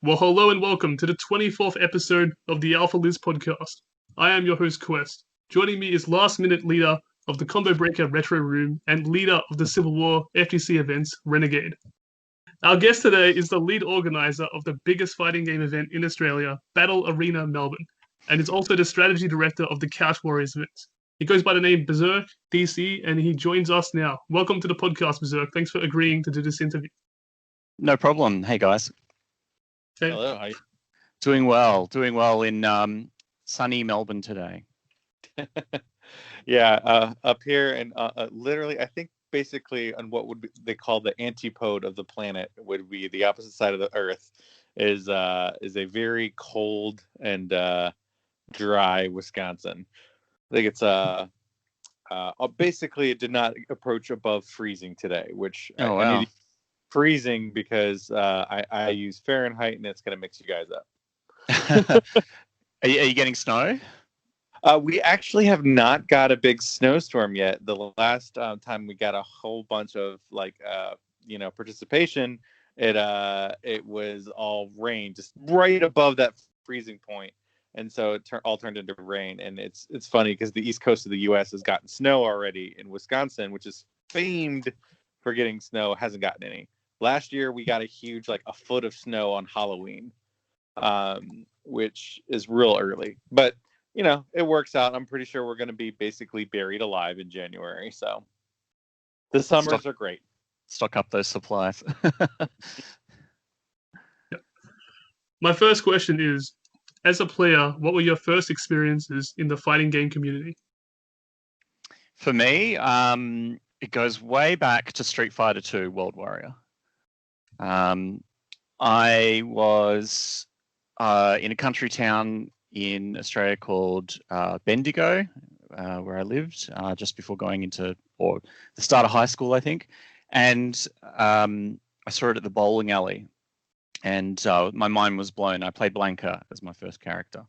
Well, hello and welcome to the 24th episode of the Alpha Liz podcast. I am your host, Quest. Joining me is last minute leader of the Combo Breaker Retro Room and leader of the Civil War FTC events, Renegade. Our guest today is the lead organizer of the biggest fighting game event in Australia, Battle Arena Melbourne, and is also the strategy director of the Couch Warriors events. He goes by the name BerzerkDC, and he joins us now. Welcome to the podcast, Berserk. Thanks for agreeing to do this interview. No problem. Hey, guys. Hey. Hello. How you? Doing well in sunny Melbourne today. Yeah, up here and literally, I think basically on what would be, they call the antipode of the planet would be the opposite side of the Earth is a very cold and dry Wisconsin. I think it's basically it did not approach above freezing today, which I need freezing because I use Fahrenheit and it's going to mix you guys up. Are you getting snow? We actually have not got a big snowstorm yet. The last time we got a whole bunch of participation, it was all rain, just right above that freezing point, and so it all turned into rain. And it's funny because the east coast of the U.S. has gotten snow already, in Wisconsin, which is famed for getting snow, hasn't gotten any. Last year we got a huge, like a foot of snow on Halloween, which is real early, but it works out. I'm pretty sure we're going to be basically buried alive in January. So the summers are great. Stock up those supplies. My first question is, as a player, what were your first experiences in the fighting game community? For me, it goes way back to Street Fighter 2 World Warrior. I was in a country town in Australia called Bendigo, where I lived just before going into the start of high school, I think. And I saw it at the bowling alley, and my mind was blown. I played Blanca as my first character.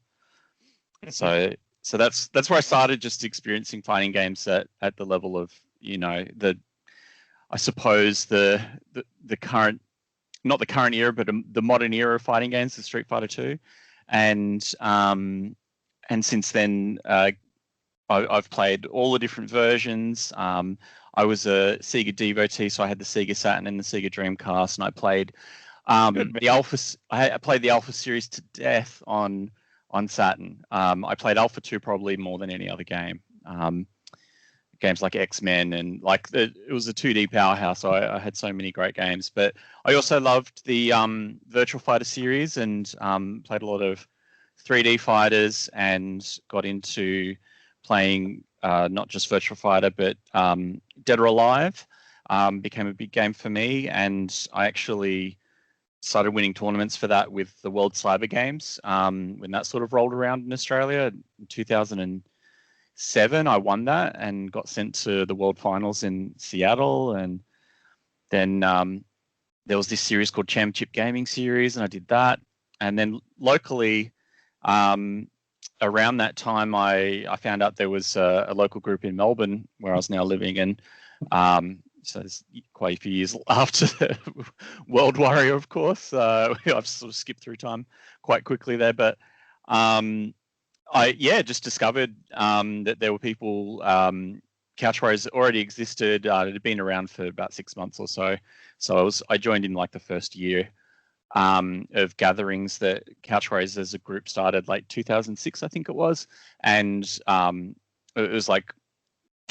So that's where I started just experiencing fighting games at the level of I suppose the current, not the current era, but the modern era of fighting games, the Street Fighter 2. And since then, I've played all the different versions. I was a Sega devotee, so I had the Sega Saturn and the Sega Dreamcast, and I played the Alpha. I played the Alpha series to death on Saturn. I played Alpha 2 probably more than any other game. Games like X-Men and it was a 2D powerhouse. So I had so many great games, but I also loved the Virtual Fighter series and played a lot of 3D fighters and got into playing not just Virtual Fighter, but Dead or Alive became a big game for me. And I actually started winning tournaments for that with the World Cyber Games when that sort of rolled around in Australia in 2007. I won that and got sent to the World Finals in Seattle, and then there was this series called Championship Gaming Series, and I did that. And then locally, around that time, I found out there was a local group in Melbourne where I was now living, and so it's quite a few years after World Warrior, of course. I've sort of skipped through time quite quickly there, but I just discovered that there were people, Couch Warriors already existed. It had been around for about 6 months or so. So I joined in like the first year of gatherings that Couch Warriors as a group started, like 2006, I think it was. And it was like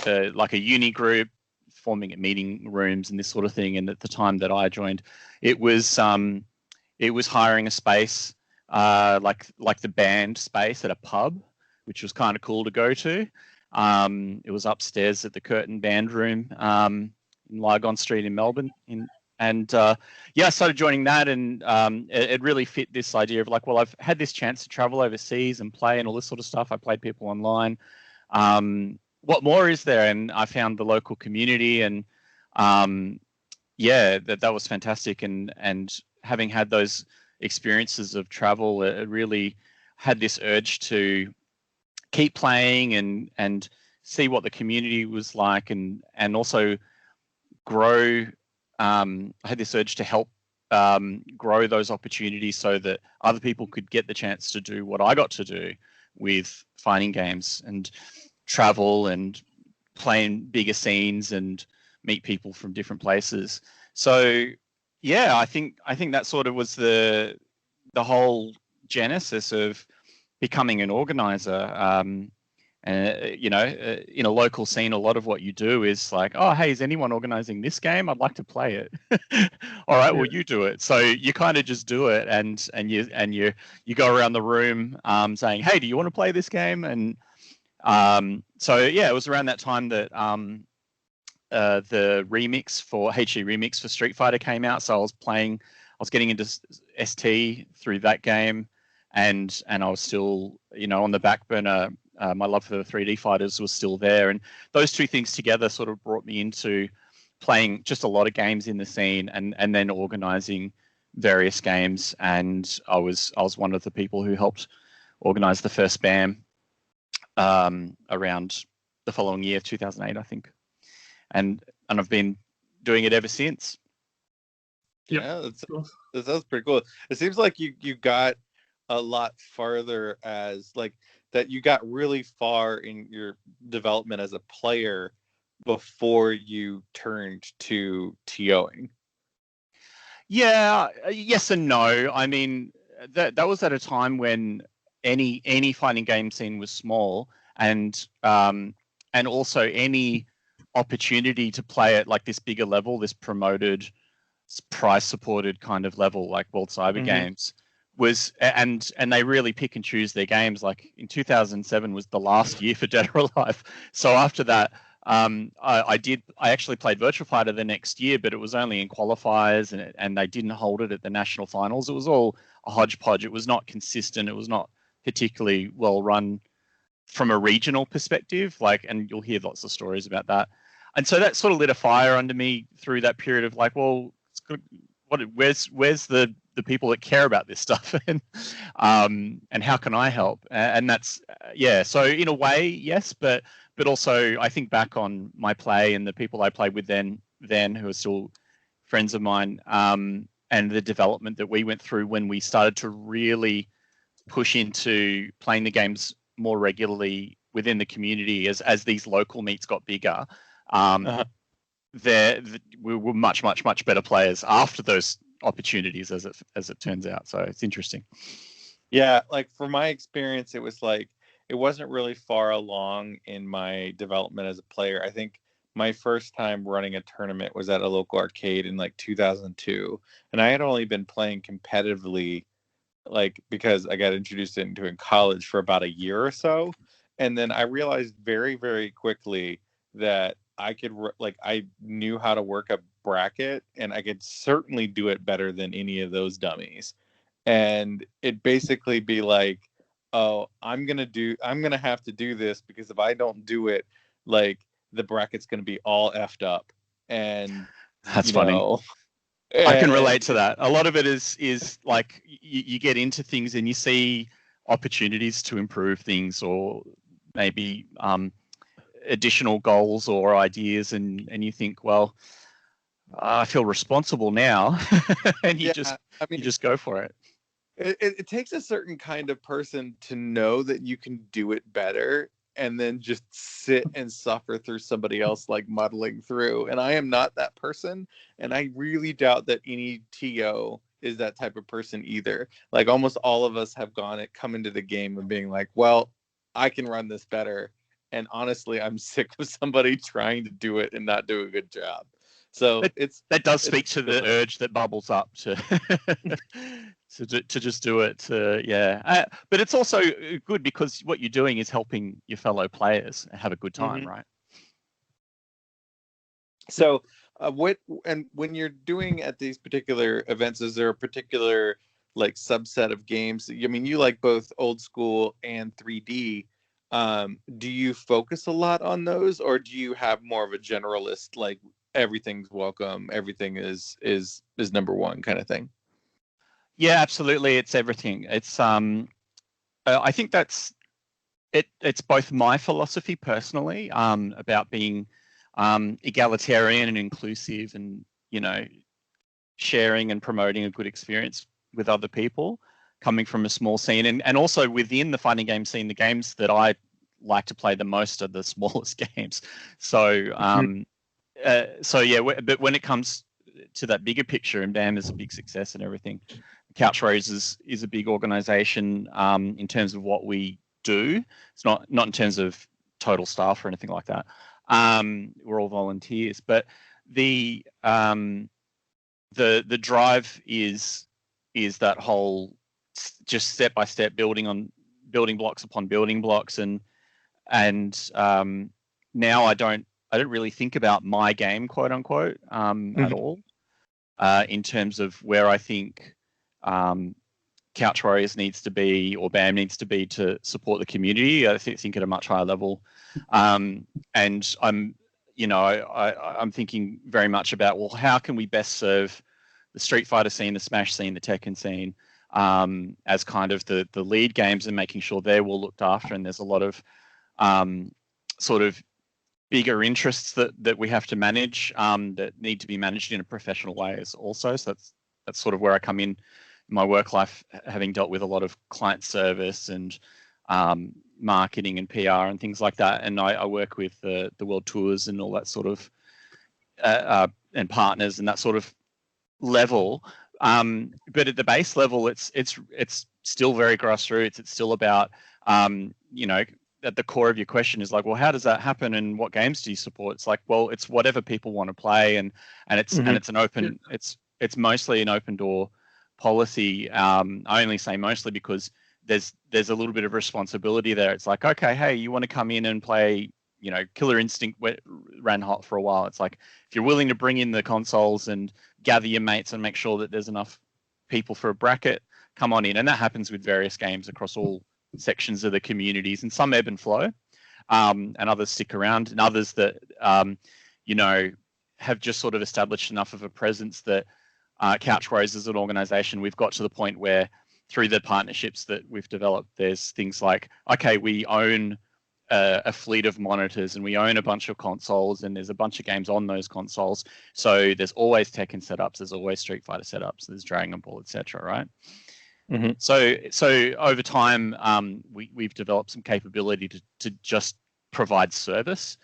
a uni group forming at meeting rooms and this sort of thing. And at the time that I joined, it was hiring a space like the band space at a pub, which was kind of cool to go to. It was upstairs at the Curtin Band Room in Lygon Street in Melbourne. I started joining that, and it really fit this idea of like, well, I've had this chance to travel overseas and play and all this sort of stuff. I played people online. What more is there? And I found the local community, and that was fantastic. And having had those experiences of travel, it really had this urge to keep playing and see what the community was like, and also grow. I had this urge to help grow those opportunities so that other people could get the chance to do what I got to do with fighting games and travel and playing bigger scenes and meet people from different places. So yeah, I think that sort of was the whole genesis of becoming an organizer. In a local scene, a lot of what you do is like, oh, hey, is anyone organizing this game? I'd like to play it. All right, well, you do it. So you kind of just do it, and you go around the room saying, hey, do you want to play this game? And so yeah, it was around that time that the remix for HE remix for Street Fighter came out. So I was getting into ST through that game, and I was still, on the back burner. My love for the 3D fighters was still there, and those two things together sort of brought me into playing just a lot of games in the scene, and then organizing various games. And I was one of the people who helped organize the first BAM around the following year, 2008, I think, and I've been doing it ever since. Yeah, that sounds pretty cool. It seems like you got a lot farther as like that. You got really far in your development as a player before you turned to TOing. Yeah, yes and no. I mean, that was at a time when any fighting game scene was small, and also any opportunity to play at like this bigger level, this promoted, prize supported kind of level, like World Cyber Games, was, and they really pick and choose their games. Like in 2007 was the last year for Dead or Alive. So after that, I actually played Virtua Fighter the next year, but it was only in qualifiers, and they didn't hold it at the national finals. It was all a hodgepodge. It was not consistent. It was not particularly well run from a regional perspective. Like, and you'll hear lots of stories about that. And so that sort of lit a fire under me through that period of like, well, it's good. Where's the people that care about this stuff, and how can I help? And that's So in a way, yes, but also I think back on my play and the people I played with then who are still friends of mine, and the development that we went through when we started to really push into playing the games more regularly within the community as these local meets got bigger. We were much better players after those opportunities, as it turns out. So it's interesting. Yeah, like from my experience, it was like it wasn't really far along in my development as a player. I think my first time running a tournament was at a local arcade in like 2002, and I had only been playing competitively like because I got introduced into it in college for about a year or so, and then I realized very, very quickly that I knew how to work a bracket, and I could certainly do it better than any of those dummies. And it basically be like, oh, I'm gonna have to do this because if I don't do it, like the bracket's gonna be all effed up. And that's funny. I can relate to that. A lot of it is like you get into things and you see opportunities to improve things, or maybe additional goals or ideas, and you think, well, I feel responsible now, and you just go for it. It takes a certain kind of person to know that you can do it better, and then just sit and suffer through somebody else like muddling through. And I am not that person, and I really doubt that any TO is that type of person either. Like almost all of us have come into the game and being like, well, I can run this better. And honestly, I'm sick of somebody trying to do it and not do a good job. So that does speak to the urge that bubbles up to to just do it. But it's also good because what you're doing is helping your fellow players have a good time, right? So, when you're doing at these particular events, is there a particular like subset of games? I mean, you like both old school and 3D. Do you focus a lot on those, or do you have more of a generalist, like everything's welcome, everything is number one kind of thing? Yeah, absolutely. It's everything. It's I think that's it. It's both my philosophy personally about being egalitarian and inclusive, and sharing and promoting a good experience with other people, coming from a small scene, and also within the fighting game scene, the games that I like to play the most are the smallest games. So but when it comes to that bigger picture, and BAM is a big success and everything, Couch Raisers is a big organization in terms of what we do. It's not in terms of total staff or anything like that. We're all volunteers, but the drive is that whole just step by step building blocks upon building blocks, and now I don't really think about my game, quote unquote, at all, in terms of where I think Couch Warriors needs to be, or BAM needs to be, to support the community. I think at a much higher level, and I'm thinking very much about, well, how can we best serve the Street Fighter scene, the Smash scene, the Tekken scene, as kind of the lead games, and making sure they're well looked after. And there's a lot of sort of bigger interests that we have to manage, that need to be managed in a professional way also. So that's sort of where I come in my work life, having dealt with a lot of client service and marketing and PR and things like that. And I work with the world tours and all that sort of and partners and that sort of level. But at the base level, it's still very grassroots. It's still about at the core of your question is like, well, how does that happen, and what games do you support? It's like, well, it's whatever people want to play, and it's an open, it's mostly an open door policy. I only say mostly because there's a little bit of responsibility there. It's like, okay, hey, you want to come in and play, Killer Instinct ran hot for a while. It's like, if you're willing to bring in the consoles and gather your mates and make sure that there's enough people for a bracket, come on in. And that happens with various games across all sections of the communities, and some ebb and flow, and others stick around, and others that have just sort of established enough of a presence that Couch Warriors as an organization, we've got to the point where, through the partnerships that we've developed, there's things like, okay, we own a fleet of monitors, and we own a bunch of consoles, and there's a bunch of games on those consoles, so there's always Tekken setups, there's always Street Fighter setups, there's Dragon Ball, etc., right? So over time, we've developed some capability to just provide service,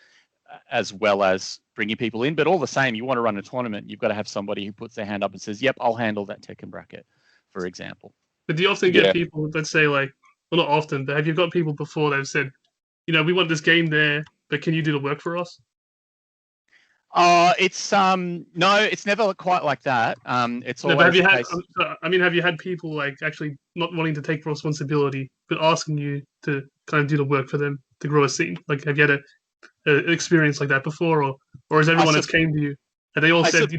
as well as bringing people in. But all the same, you want to run a tournament, you've got to have somebody who puts their hand up and says, yep, I'll handle that Tekken bracket, for example. But do you often get people that say, like, well, not often, but have you got people before that have said, we want this game there, but can you do the work for us? It's no, it's never quite like that. It's always. Have you had people like actually not wanting to take responsibility, but asking you to kind of do the work for them to grow a scene? Like, have you had an experience like that before, or is everyone that's came to you and they all said,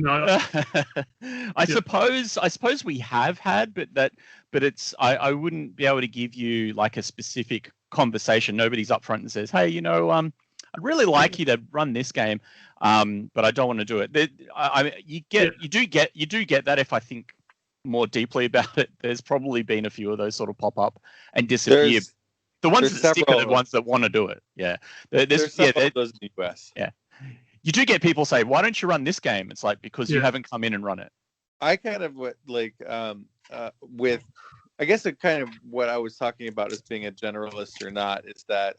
I suppose we have had, but it's I wouldn't be able to give you like a specific conversation. Nobody's up front and says, hey, I'd really like you to run this game, but I don't want to do it. You do get that if I think more deeply about it. There's probably been a few of those sort of pop up and disappear. The ones that stick are the ones that want to do it. Yeah, there's several of those in the US. Yeah, you do get people say, "Why don't you run this game?" It's like, because you haven't come in and run it. I kind of with, I guess it kind of what I was talking about as being a generalist or not is that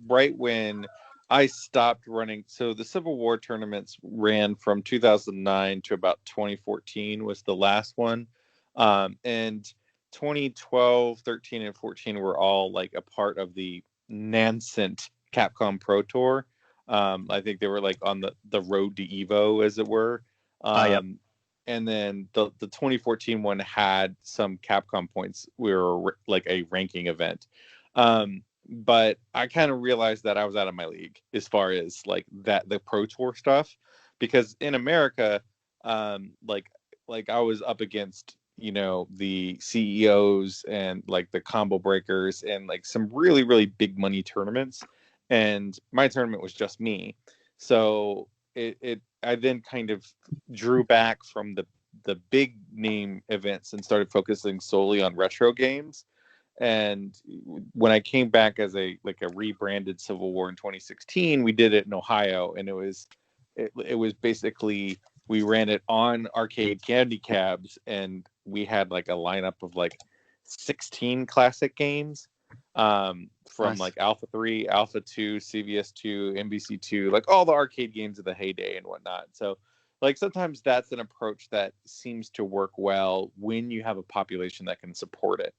right when I stopped running, so the Civil War tournaments ran from 2009 to about 2014 was the last one. And 2012, 13, and 14 were all like a part of the nascent Capcom Pro Tour. I think they were like on the road to EVO, as it were. And then the 2014 one had some Capcom points. We were like a ranking event. But I kind of realized that I was out of my league as far as like the Pro Tour stuff, because in America, like I was up against, the CEOs and like the combo breakers and like some really, really big money tournaments. And my tournament was just me. So I then kind of drew back from the big name events and started focusing solely on retro games. And when I came back as a rebranded Civil War in 2016, we did it in Ohio, and it was basically we ran it on arcade candy cabs, and we had like a lineup of like 16 classic games, from Nice. like Alpha 3, Alpha 2, CVS 2, NBC 2, like all the arcade games of the heyday and whatnot. So like sometimes that's an approach that seems to work well when you have a population that can support it.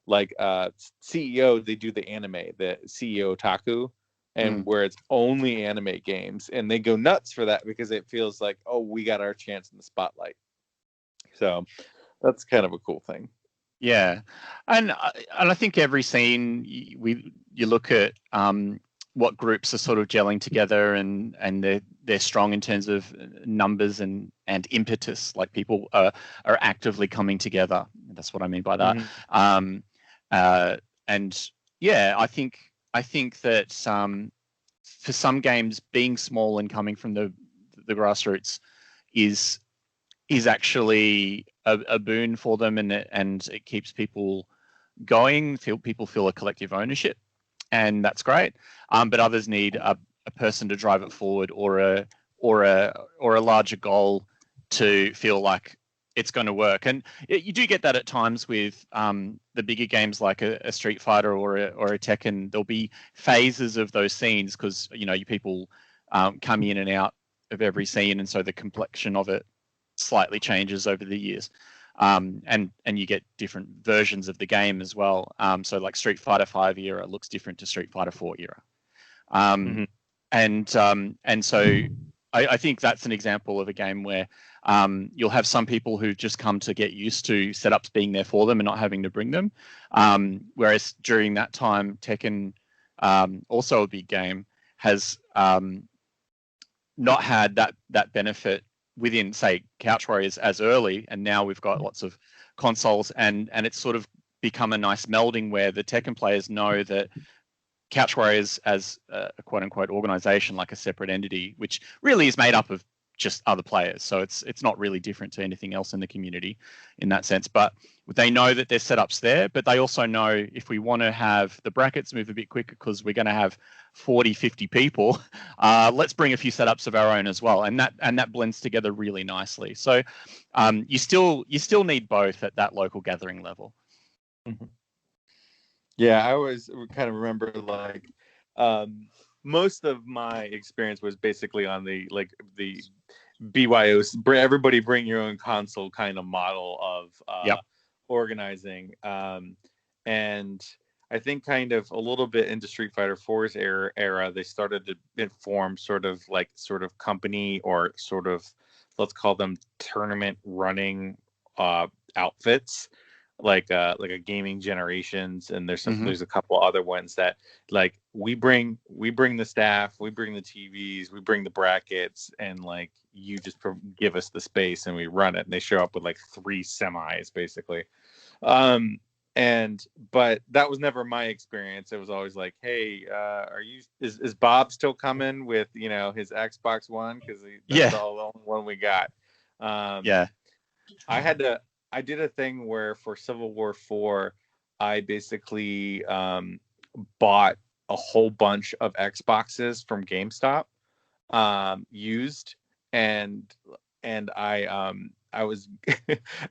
Like CEO, they do the anime, the CEO Otaku, and where it's only anime games, and they go nuts for that because it feels like, oh, we got our chance in the spotlight. So that's kind of a cool thing. Yeah, and I think every scene you look at what groups are sort of gelling together, and they're strong in terms of numbers and impetus. Like people are actively coming together. That's what I mean by that. And yeah, I think that for some games, being small and coming from the grassroots is actually a boon for them, and it keeps people going. People feel a collective ownership, and that's great. But others need a person to drive it forward, or a larger goal to feel like it's going to work. And you do get that at times with the bigger games like a Street Fighter or a Tekken. There'll be phases of those scenes because you people come in and out of every scene, and so the complexion of it slightly changes over the years, and you get different versions of the game as well. So like Street Fighter 5 era looks different to Street Fighter 4 era, and so I think that's an example of a game where you'll have some people who just come to get used to setups being there for them and not having to bring them, whereas during that time Tekken, also a big game, has not had that benefit within, say, Couch Warriors as early, and now we've got lots of consoles, and it's sort of become a nice melding where the Tekken players know that Couch Warriors as a quote-unquote organization, like a separate entity, which really is made up of just other players. So it's not really different to anything else in the community in that sense. But they know that there's setups there, but they also know if we want to have the brackets move a bit quicker because we're going to have 40, 50 people, let's bring a few setups of our own as well. And that blends together really nicely. So you still need both at that local gathering level. Yeah, I always kind of remember like most of my experience was basically on the BYO, everybody bring your own console kind of model of organizing. And I think kind of a little bit into Street Fighter 4's era, they started to form sort of company, or sort of, let's call them tournament running outfits, like a Gaming Generations, and there's a couple other ones that like we bring the staff, we bring the TVs, we bring the brackets, and like you just give us the space and we run it. And they show up with like 3 semis basically. But that was never my experience. It was always like, hey, is Bob still coming with his Xbox One, because that's the only one we got. I did a thing where for Civil War 4, I basically bought a whole bunch of Xboxes from GameStop, used, and I was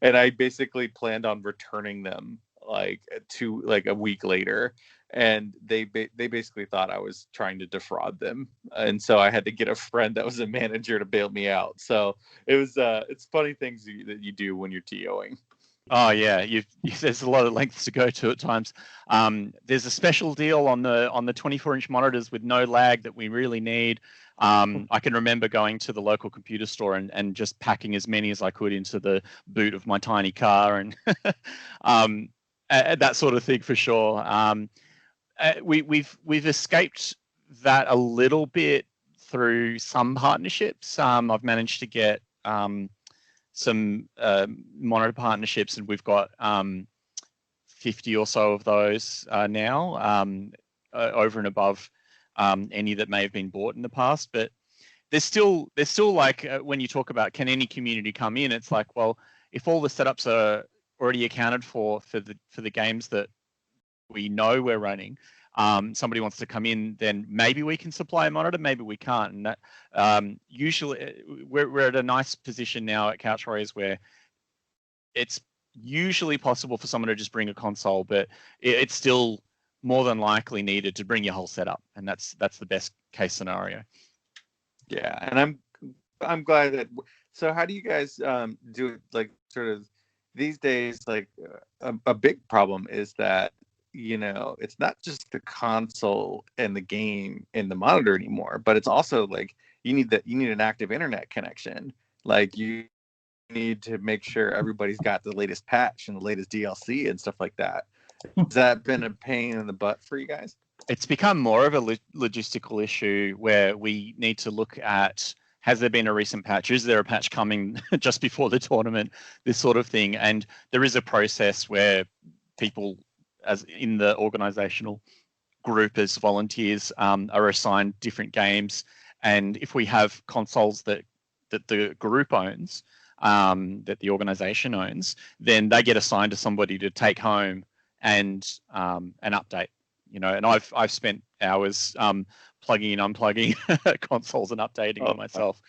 and I basically planned on returning them like a week later, and they basically thought I was trying to defraud them, and so I had to get a friend that was a manager to bail me out. So it was it's funny things that you do when you're TOing. Oh yeah, there's a lot of lengths to go to at times. There's a special deal on the 24-inch monitors with no lag that we really need. I can remember going to the local computer store and just packing as many as I could into the boot of my tiny car, and that sort of thing for sure. We've escaped that a little bit through some partnerships. I've managed to get some monitor partnerships, and we've got 50 or so of those now, over and above any that may have been bought in the past. But there's still like when you talk about can any community come in, it's like, well, if all the setups are already accounted for the games that we know we're running, somebody wants to come in, then maybe we can supply a monitor, maybe we can't. And that, usually we're at a nice position now at Couch Warriors where it's usually possible for someone to just bring a console, but it's still more than likely needed to bring your whole setup, and that's the best case scenario. Yeah, and I'm glad that. So how do you guys do it? Like sort of these days, like a big problem is that it's not just the console and the game and the monitor anymore, but it's also like you need an active internet connection. Like you need to make sure everybody's got the latest patch and the latest DLC and stuff like that. Has that been a pain in the butt for you guys? It's become more of a logistical issue where we need to look at, has there been a recent patch? Is there a patch coming just before the tournament? This sort of thing. And there is a process where people, as in the organizational group as volunteers, are assigned different games. And if we have consoles that the group owns, that the organization owns, then they get assigned to somebody to take home and update. And I've spent hours plugging and unplugging consoles and updating them myself.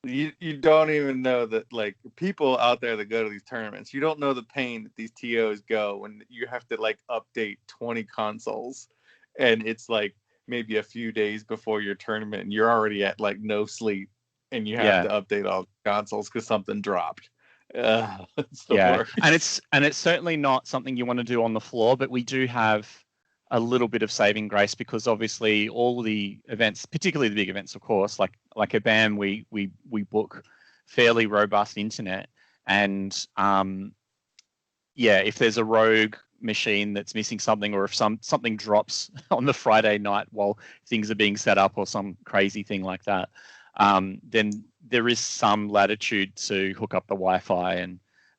You don't even know that, like, people out there that go to these tournaments, you don't know the pain that these TOs go when you have to like update 20 consoles, and it's like maybe a few days before your tournament and you're already at like no sleep and you have to update all the consoles because something dropped. It's the worst. And it's certainly not something you want to do on the floor, but we do have a little bit of saving grace because obviously all the events, particularly the big events, of course, like a BAM, we book fairly robust internet, and if there's a rogue machine that's missing something, or if something drops on the Friday night while things are being set up or some crazy thing like that, then there is some latitude to hook up the Wi-Fi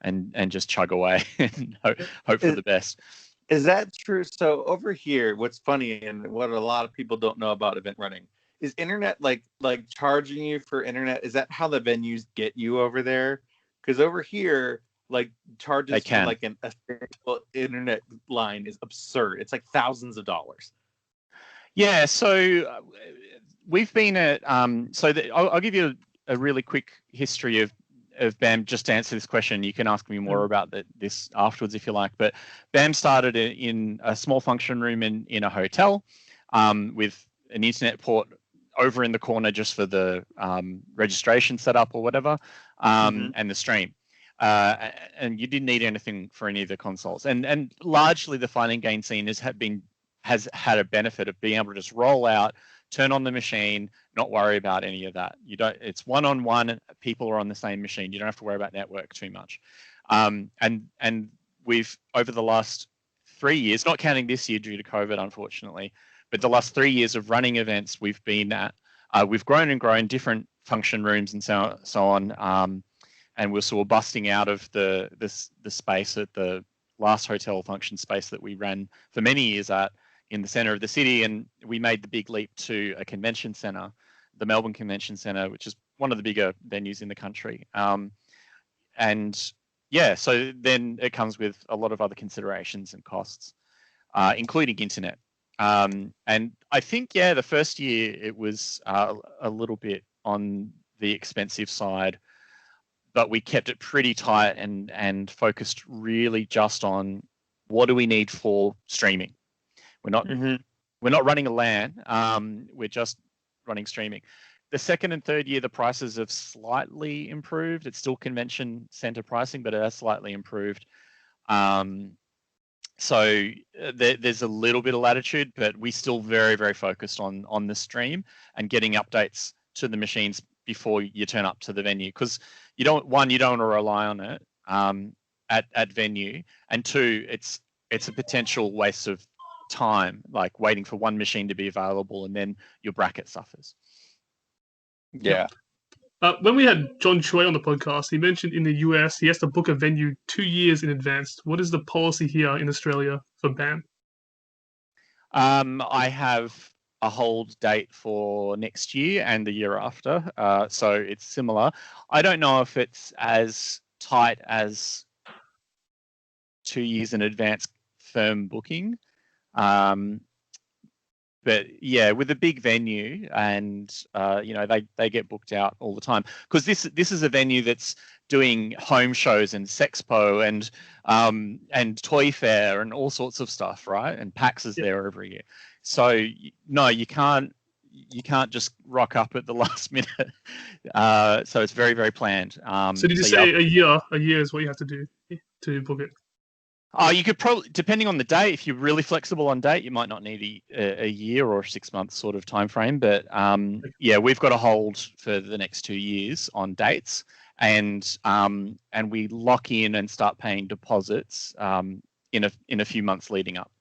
and just chug away and hope for the best. Is that true? So over here, what's funny and what a lot of people don't know about event running is internet, like charging you for internet. Is that how the venues get you over there? Because over here, like charges for like a single internet line is absurd. It's like thousands of dollars. Yeah. So we've been at I'll give you a really quick history of BAM just to answer this question. You can ask me more about this afterwards if you like. But BAM started in a small function room in a hotel with an internet port over in the corner just for the registration setup or whatever, and the stream. And you didn't need anything for any of the consoles. And largely the fighting game scene has had a benefit of being able to just roll out, turn on the machine, not worry about any of that. It's one-on-one, people are on the same machine. You don't have to worry about network too much. And we've, over the last 3 years, not counting this year due to COVID, unfortunately, but the last 3 years of running events we've been at, we've grown and grown different function rooms and so on. And we're sort of busting out of the space at the last hotel function space that we ran for many years at, in the center of the city, and we made the big leap to a convention center, the Melbourne Convention Center, which is one of the bigger venues in the country. So then it comes with a lot of other considerations and costs, including internet. And I think, the first year it was a little bit on the expensive side, but we kept it pretty tight and focused really just on what do we need for streaming. We're not running a LAN. We're just running streaming. The second and third year, the prices have slightly improved. It's still convention center pricing, but it has slightly improved. So there's a little bit of latitude, but we're still very, very focused on the stream and getting updates to the machines before you turn up to the venue, because you don't want to rely on it at venue, and two, it's a potential waste of time, like waiting for one machine to be available and then your bracket suffers. Yeah. When we had John Choi on the podcast, he mentioned in the US he has to book a venue 2 years in advance. What is the policy here in Australia for BAM? I have a hold date for next year and the year after, so it's similar. I don't know if it's as tight as 2 years in advance firm booking. But yeah, with a big venue, and they get booked out all the time, because this is a venue that's doing home shows and Sexpo and Toy Fair and all sorts of stuff, right? And PAX is there every year. So no, you can't just rock up at the last minute. So it's very, very planned. So did you say a year? A year is what you have to do to book it? You could probably, depending on the date, if you're really flexible on date, you might not need a year or 6 months sort of time frame. But yeah, we've got a hold for the next 2 years on dates, and we lock in and start paying deposits in a few months leading up.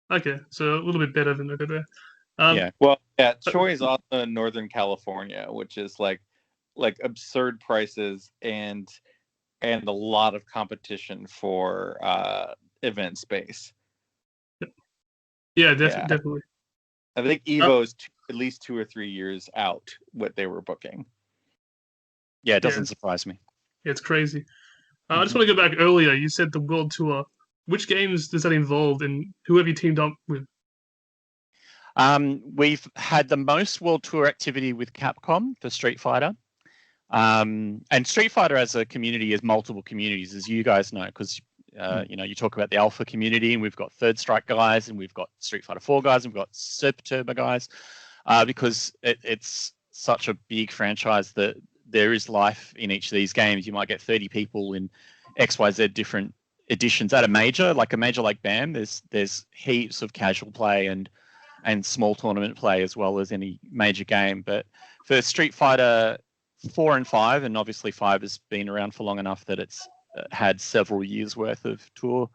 Okay, so a little bit better than over there. Yeah. Well, yeah, Troy is also in Northern California, which is like absurd prices and a lot of competition for event space. Yeah, definitely. I think EVO is at least 2 or 3 years out what they were booking. Yeah, it doesn't surprise me. Yeah, it's crazy. I just want to go back earlier. You said the World Tour. Which games does that involve, and who have you teamed up with? We've had the most World Tour activity with Capcom for Street Fighter. And Street Fighter as a community is multiple communities, as you guys know, because you talk about the Alpha community, and we've got Third Strike guys, and we've got Street Fighter 4 guys, and we've got Super Turbo guys, because it's such a big franchise that there is life in each of these games. You might get 30 people in XYZ different editions at a major like BAM. There's heaps of casual play and small tournament play as well as any major game. But for Street Fighter 4 and 5, and obviously 5 has been around for long enough that it's had several years worth of tour.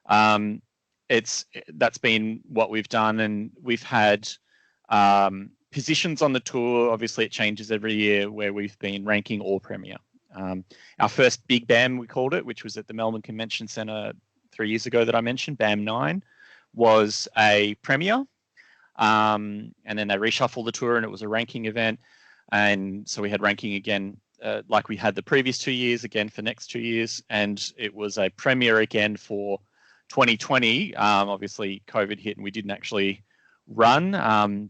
That's been what we've done, and we've had positions on the tour. Obviously, it changes every year, where we've been ranking or premier. Our first big BAM, we called it, which was at the Melbourne Convention Centre 3 years ago that I mentioned, BAM 9, was a premier. And then they reshuffled the tour, and it was a ranking event. And so we had ranking again, like we had the previous 2 years, again for next 2 years. And it was a premier again for 2020. Obviously, COVID hit and we didn't actually run.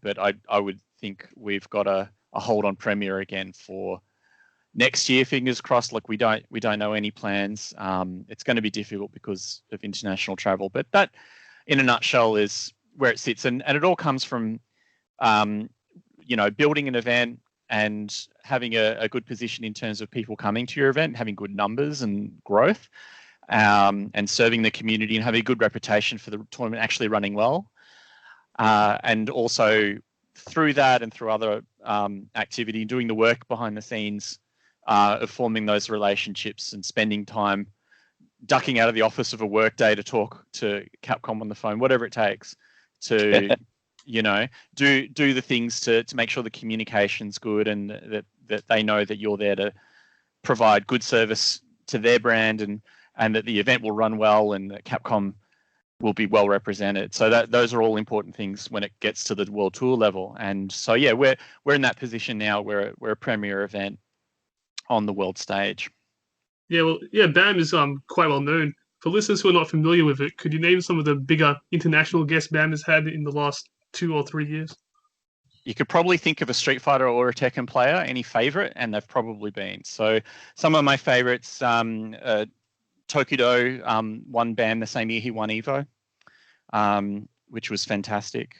But I would think we've got a hold on premier again for next year. Fingers crossed. Like we don't know any plans. It's going to be difficult because of international travel. But that, in a nutshell, is where it sits. And it all comes from, building an event and having a good position in terms of people coming to your event, having good numbers and growth, and serving the community and having a good reputation for the tournament actually running well. And also through that and through other activity, doing the work behind the scenes of forming those relationships and spending time ducking out of the office of a work day to talk to Capcom on the phone, whatever it takes to do the things to make sure the communication's good, and that they know that you're there to provide good service to their brand, and that the event will run well, and that Capcom will be well represented. So those are all important things when it gets to the World Tour level. And so yeah, we're in that position now. We're a premier event on the world stage. Yeah, well, yeah, BAM is quite well known. For listeners who are not familiar with it, could you name some of the bigger international guests BAM has had in the last 2 or 3 years? You could probably think of a Street Fighter or a Tekken player, any favorite, and they've probably been. So some of my favorites, Tokido won BAM the same year he won EVO, which was fantastic.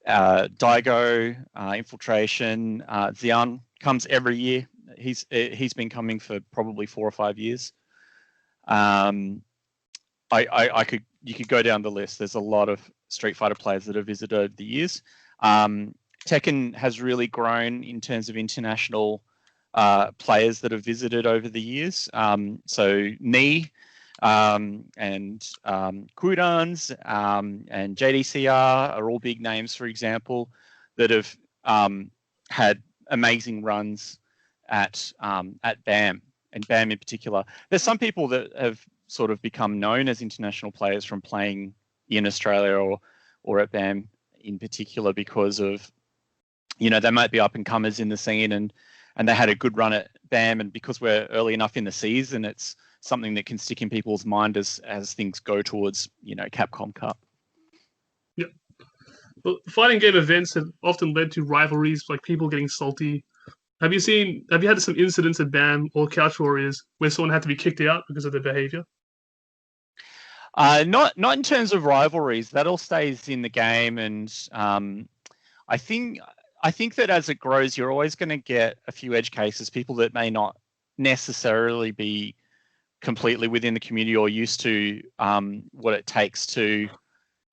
Daigo, Infiltration, Xian comes every year. He's been coming for probably 4 or 5 years. You could go down the list. There's a lot of Street Fighter players that have visited over the years. Tekken has really grown in terms of international players that have visited over the years. So Ni and Kurans and JDCR are all big names, for example, that have had amazing runs at BAM, and BAM in particular. There's some people that have sort of become known as international players from playing in Australia or at BAM in particular, because of, they might be up and comers in the scene, and they had a good run at BAM, and because we're early enough in the season, it's something that can stick in people's mind as things go towards, Capcom Cup. Well, fighting game events have often led to rivalries, like people getting salty. Have you had some incidents at BAM or Couch Warriors where someone had to be kicked out because of their behavior? Not in terms of rivalries. That all stays in the game, and I think I think that as it grows, you're always going to get a few edge cases, people that may not necessarily be completely within the community or used to what it takes to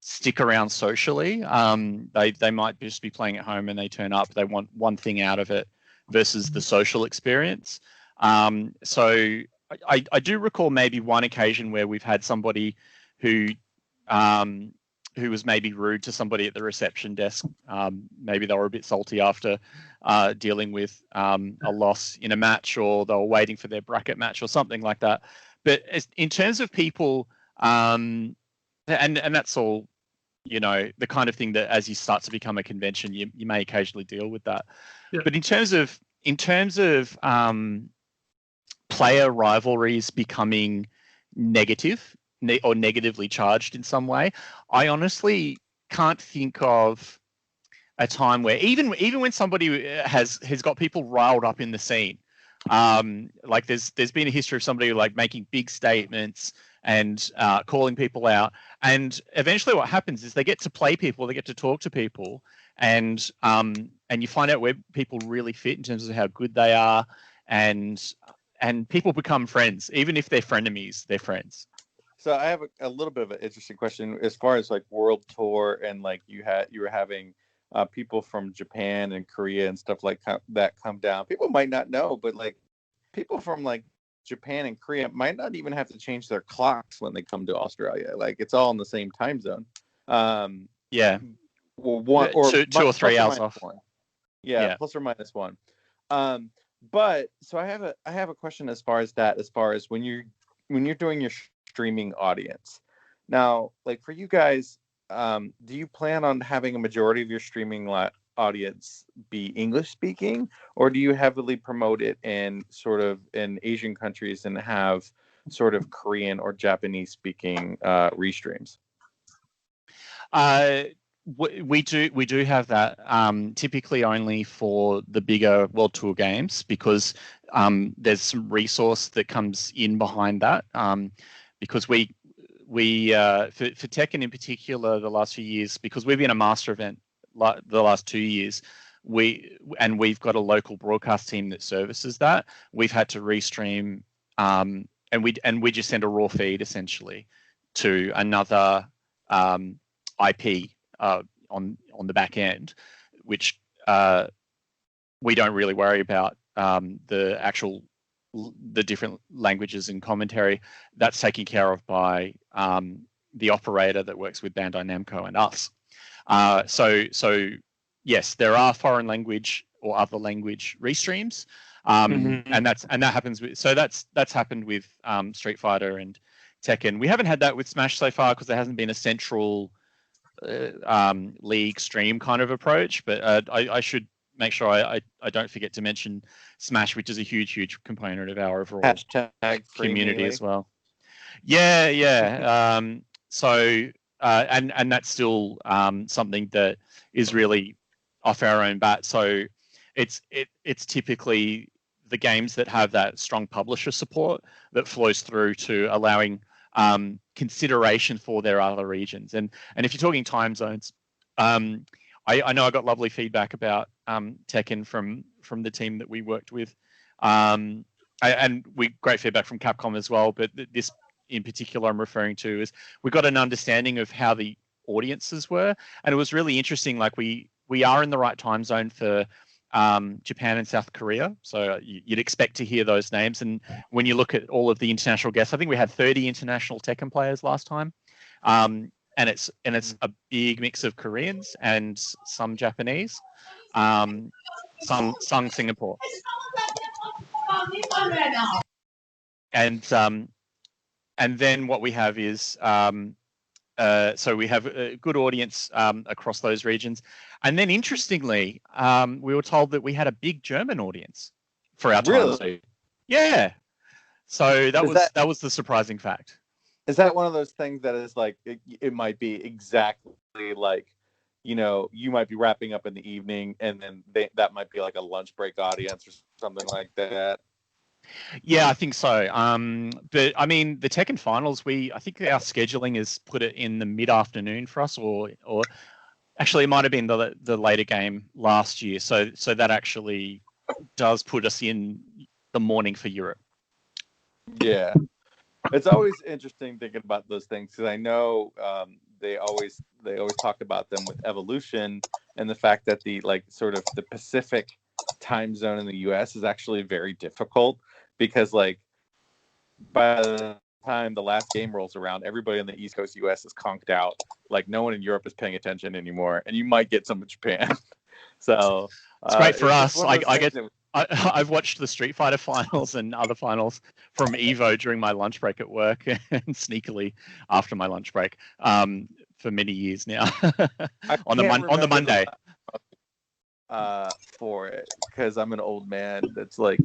stick around socially. They might just be playing at home and they turn up. They want one thing out of it versus the social experience. So I do recall maybe one occasion where we've had somebody who was maybe rude to somebody at the reception desk. Maybe they were a bit salty after dealing with a loss in a match, or they were waiting for their bracket match or something like that. But in terms of people, and that's all, the kind of thing that as you start to become a convention, you may occasionally deal with that. Yeah. But in terms of player rivalries becoming negative or negatively charged in some way, I honestly can't think of a time where even when somebody has got people riled up in the scene, like there's been a history of somebody like making big statements and calling people out, and eventually what happens is they get to play people, they get to talk to people, and you find out where people really fit in terms of how good they are, and people become friends. Even if they're frenemies, they're friends. So I have a little bit of an interesting question as far as like World Tour, and like you were having people from Japan and Korea and stuff like that come down. People might not know, but like people from like Japan and Korea might not even have to change their clocks when they come to Australia. Like it's all in the same time zone. Yeah. Well, one or two or 3 hours off. Yeah, plus or minus one. But so I have a question as far as that, as far as when you're doing your streaming audience. Now, like for you guys, do you plan on having a majority of your streaming audience be English speaking, or do you heavily promote it in sort of in Asian countries and have sort of Korean or Japanese speaking restreams? We do have that, typically only for the bigger World Tour games, because there's some resource that comes in behind that, because we for Tekken in particular, the last few years, because we've been a master event the last 2 years, we've got a local broadcast team that services that. We've had to restream, and we just send a raw feed essentially to another IP on the back end, which we don't really worry about the different languages and commentary. That's taken care of by the operator that works with Bandai Namco and us. So yes, there are foreign language or other language restreams, and that happens with. So that's happened with Street Fighter and Tekken. We haven't had that with Smash so far because there hasn't been a central league stream kind of approach. But I should make sure I don't forget to mention Smash, which is a huge component of our overall community as well. Yeah. So and that's still something that is really off our own bat. So it's typically the games that have that strong publisher support that flows through to allowing consideration for their other regions. And if you're talking time zones, I know I got lovely feedback about Tekken from the team that we worked with, and great feedback from Capcom as well. But this in particular I'm referring to is we got an understanding of how the audiences were, and it was really interesting. Like we are in the right time zone for Japan and South Korea, so you'd expect to hear those names. And when you look at all of the international guests, I think we had 30 international Tekken players last time. And it's a big mix of Koreans and some Japanese, some Singapore, and then what we have is so we have a good audience across those regions, and then interestingly, we were told that we had a big German audience for our time. Really? Yeah. So that was the surprising fact. Is that one of those things that is like it might be exactly like, you might be wrapping up in the evening, and then that might be like a lunch break audience or something like that. Yeah, I think so. But I mean, the Tekken finals, I think our scheduling has put it in the mid-afternoon for us, or actually it might have been the later game last year. So that actually does put us in the morning for Europe. Yeah, it's always interesting thinking about those things, because I know they always talk about them with Evolution, and the fact that the sort of the Pacific time zone in the US is actually very difficult, because by the time the last game rolls around, everybody in the East Coast US is conked out. Like, no one in Europe is paying attention anymore, and you might get some in Japan. So it's great for us. I've watched the Street Fighter finals and other finals from EVO during my lunch break at work, and sneakily after my lunch break, for many years now. on the Monday. For it, because I'm an old man that's got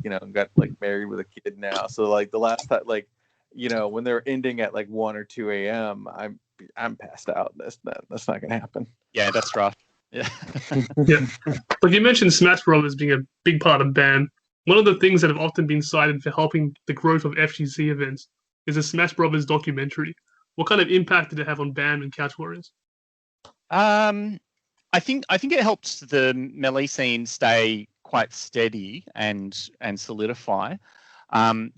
married with a kid now. So the last time, when they're ending at 1 or 2 a.m., I'm passed out. That's not gonna happen. Yeah, that's rough. Yeah. Yeah. Like you mentioned, Smash Brothers being a big part of BAM. One of the things that have often been cited for helping the growth of FGC events is the Smash Brothers documentary. What kind of impact did it have on BAM and Couch Warriors? I think it helps the melee scene stay quite steady and solidify. And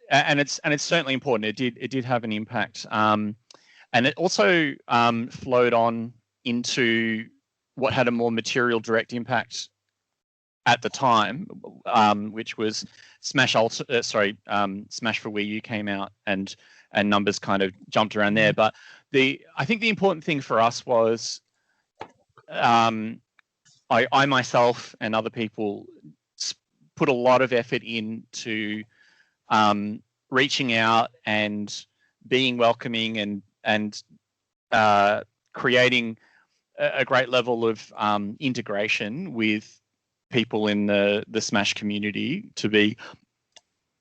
it's certainly important. It did have an impact. And it also flowed on into what had a more material direct impact at the time, which was Smash for Wii U came out, and numbers kind of jumped around there. But I think the important thing for us was I myself and other people put a lot of effort into reaching out and being welcoming and creating a great level of integration with people in the Smash community to be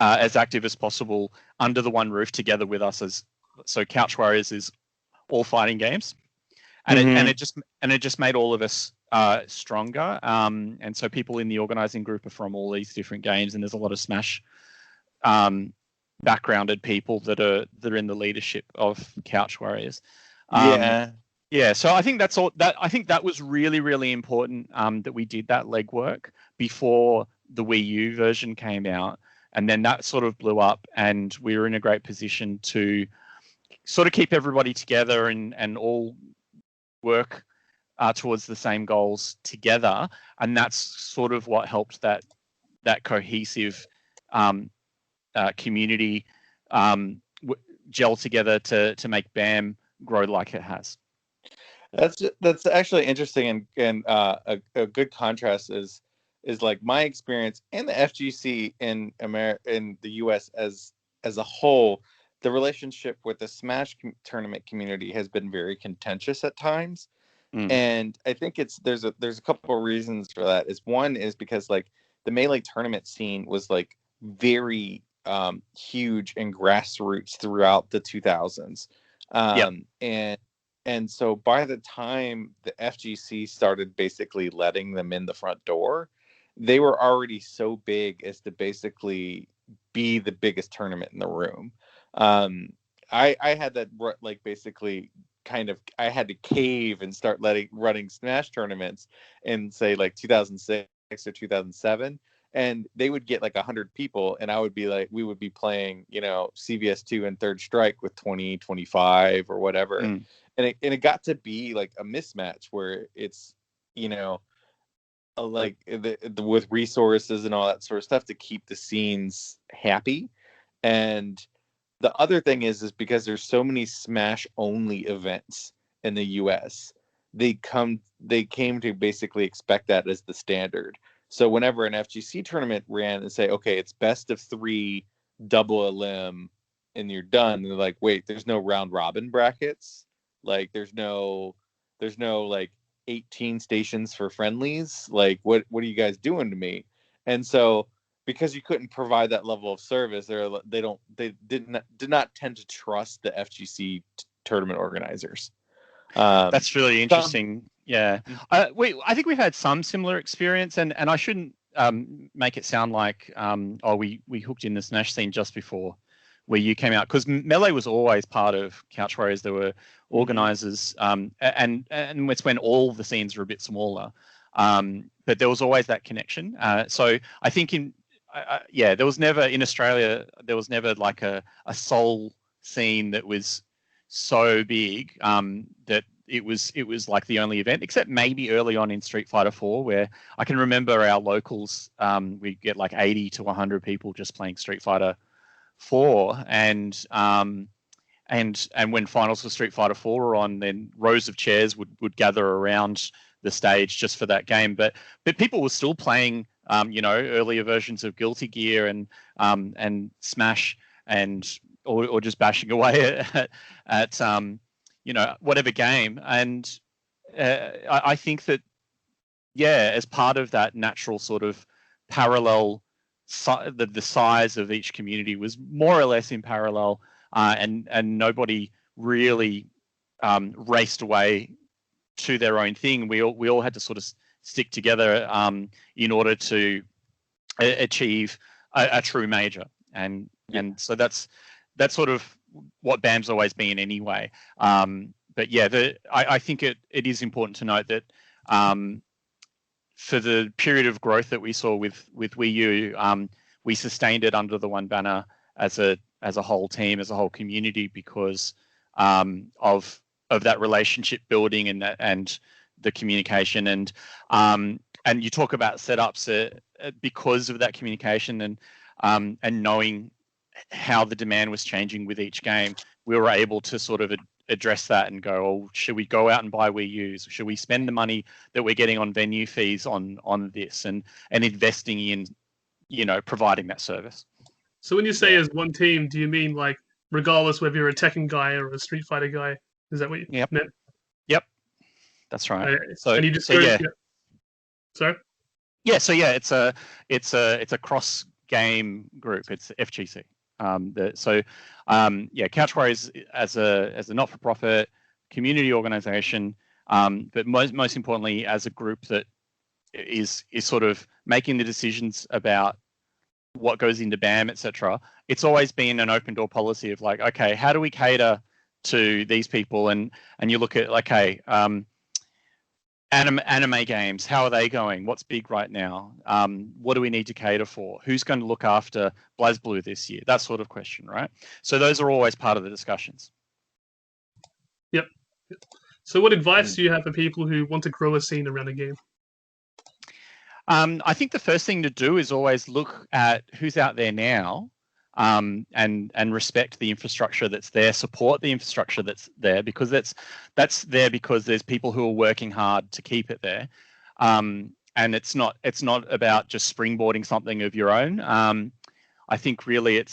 as active as possible under the one roof together with us. So Couch Warriors is all fighting games. And it just made all of us stronger. And so people in the organizing group are from all these different games, and there's a lot of Smash backgrounded people that are in the leadership of Couch Warriors. Yeah. So I think that's all. I think that was really, really important that we did that legwork before the Wii U version came out, and then that sort of blew up, and we were in a great position to sort of keep everybody together and all work towards the same goals together, and that's sort of what helped that cohesive community gel together to make BAM grow like it has. That's actually interesting, and a good contrast is my experience in the FGC in the US as a whole. The relationship with the Smash tournament community has been very contentious at times. And I think there's a couple of reasons for that. One is because the Melee tournament scene was very huge and grassroots throughout the 2000s. And so by the time the FGC started basically letting them in the front door, they were already so big as to basically be the biggest tournament in the room. I had that basically kind of, I had to cave and start running Smash tournaments in say 2006 or 2007, and they would get 100 people, and we would be playing CVS2 and Third Strike with 20, 25 or whatever. And it got to be a mismatch where it's with resources and all that sort of stuff to keep the scenes happy. And the other thing is because there's so many Smash only events in the US, they came to basically expect that as the standard. So whenever an FGC tournament ran and say, okay, it's best of 3, double elim, and you're done, and they're like, wait, there's no round robin brackets, there's no 18 stations for friendlies, what are you guys doing to me? And so because you couldn't provide that level of service, they did not tend to trust the FGC tournament organizers. That's really interesting. Yeah, I think we've had some similar experience, and I shouldn't make it sound like we hooked in the Smash scene just before where you came out, because Melee was always part of Couch Warriors. There were organizers, and it's when all the scenes were a bit smaller, but there was always that connection. So I think there was never in Australia, there was never like a soul scene that was so big that it was like the only event, except maybe early on in Street Fighter 4, where I can remember our locals, we get like 80 to 100 people just playing Street Fighter 4, and when finals for Street Fighter 4 were on, then rows of chairs would gather around the stage just for that game. But people were still playing, earlier versions of Guilty Gear and Smash, or just bashing away at whatever game. And I think that, as part of that natural sort of parallel, the size of each community was more or less in parallel, and nobody really raced away to their own thing. We all had to sort of stick together in order to achieve a true major, and so that's sort of what BAM's always been anyway. But I think it is important to note that for the period of growth that we saw with Wii U, we sustained it under the one banner as a whole team, as a whole community, because of that relationship building and the communication, and you talk about setups because of that communication and knowing how the demand was changing with each game. We were able to sort of address that and go, oh, should we go out and buy Wii U's? Should we spend the money that we're getting on venue fees on this and investing in, providing that service? So when you say as one team, do you mean like regardless whether you're a Tekken guy or a Street Fighter guy? Is that what you meant? Yep. That's right. And you just Sorry. Yeah. So it's a cross game group. It's FGC. Couch Warriors as a not-for-profit community organization, but most importantly as a group that is sort of making the decisions about what goes into BAM, etc. It's always been an open door policy of like, okay, how do we cater to these people? And you look at anime games, how are they going? What's big right now? What do we need to cater for? Who's going to look after BlazBlue this year? That sort of question, right? So those are always part of the discussions. Yep. So what advice do you have for people who want to grow a scene around a game? I think the first thing to do is always look at who's out there now, and respect the infrastructure that's there, support the infrastructure that's there, because that's there because there's people who are working hard to keep it there, and it's not about just springboarding something of your own. I think really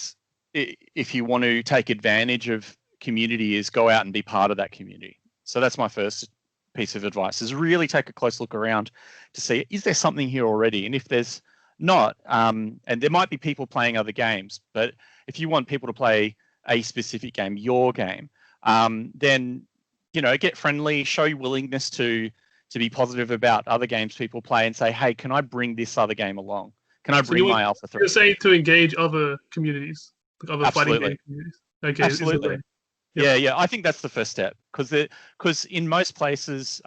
if you want to take advantage of community, is go out and be part of that community. So that's my first piece of advice, is really take a close look around to see, is there something here already? And if there's not, and there might be people playing other games, but if you want people to play a specific game, your game, then get friendly, show your willingness to be positive about other games people play, and say, hey, can I bring this other game along? Can I bring my Alpha 3? You're saying to engage other communities, other fighting game communities. Okay, absolutely. Yeah, I think that's the first step, because in most places,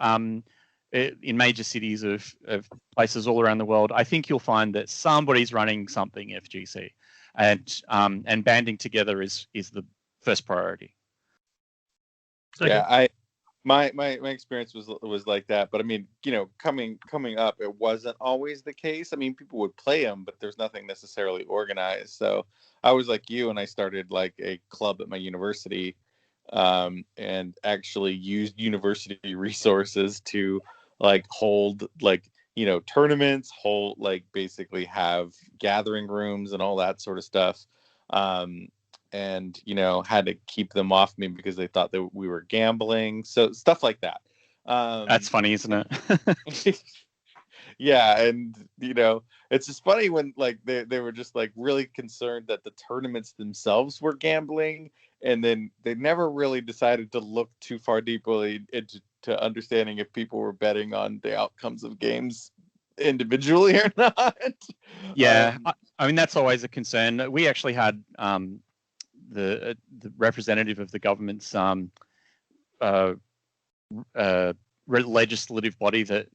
in major cities of places all around the world, I think you'll find that somebody's running something FGC, and banding together is the first priority. Okay. Yeah, my experience was like that, but I mean, coming up, it wasn't always the case. I mean, people would play them, but there's nothing necessarily organized. So I was like you, and I started like a club at my university, and actually used university resources to like hold tournaments, basically have gathering rooms and all that sort of stuff. And had to keep them off me because they thought that we were gambling. So stuff like that. That's funny, isn't it? Yeah, and it's just funny when they were just like really concerned that the tournaments themselves were gambling, and then they never really decided to look too far deeply into to understanding if people were betting on the outcomes of games individually or not. Yeah, I mean that's always a concern. We actually had the representative of the government's legislative body that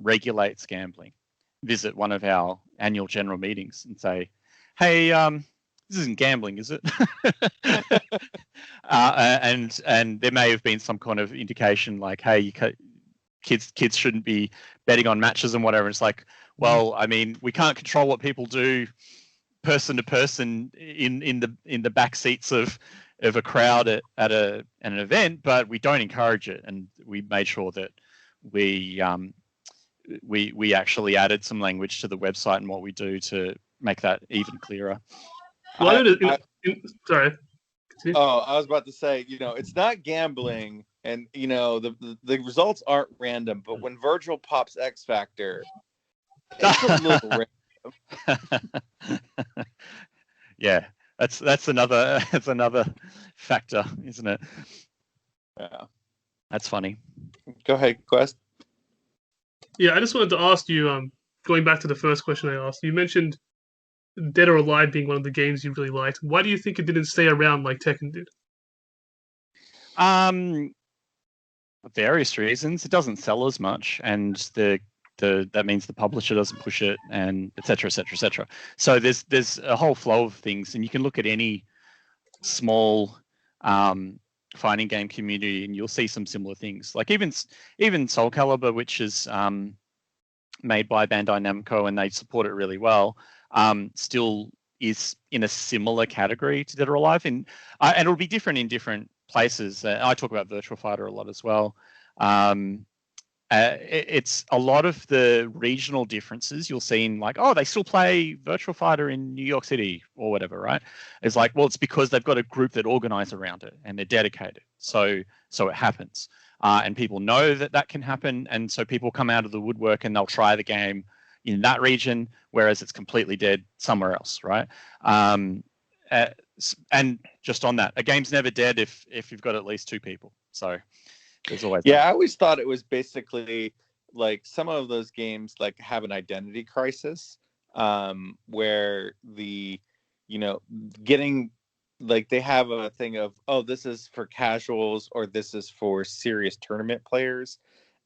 regulates gambling visit one of our annual general meetings and say, "Hey, this isn't gambling, is it?" And there may have been some kind of indication like, "Hey, kids shouldn't be betting on matches and whatever." It's like, well, I mean, we can't control what people do person to person in the back seats of a crowd at an event, but we don't encourage it, and we made sure that we actually added some language to the website and what we do to make that even clearer. Well, sorry. Oh, I was about to say, it's not gambling, and the results aren't random. But when Virgil pops X Factor, it's a little random. Yeah, that's another factor, isn't it? Yeah, that's funny. Go ahead, Quest. Yeah, I just wanted to ask you, going back to the first question I asked, you mentioned Dead or Alive being one of the games you really liked. Why do you think it didn't stay around like Tekken did? Various reasons. It doesn't sell as much, and that means the publisher doesn't push it, and et cetera, et cetera, et cetera. So there's a whole flow of things, and you can look at any small fighting game community, and you'll see some similar things. Like even Soul Calibur, which is made by Bandai Namco, and they support it really well, still is in a similar category to Dead or Alive, and it'll be different in different places. I talk about Virtua Fighter a lot as well. It's a lot of the regional differences you'll see in like, oh, they still play Virtua Fighter in New York City or whatever, right? It's like, well, it's because they've got a group that organize around it and they're dedicated. So it happens. And people know that can happen. And so people come out of the woodwork and they'll try the game in that region, whereas it's completely dead somewhere else, right? And just on that, a game's never dead if you've got at least two people. So there's always I always thought it was basically like some of those games like have an identity crisis, where getting like they have a thing of, oh, this is for casuals or this is for serious tournament players,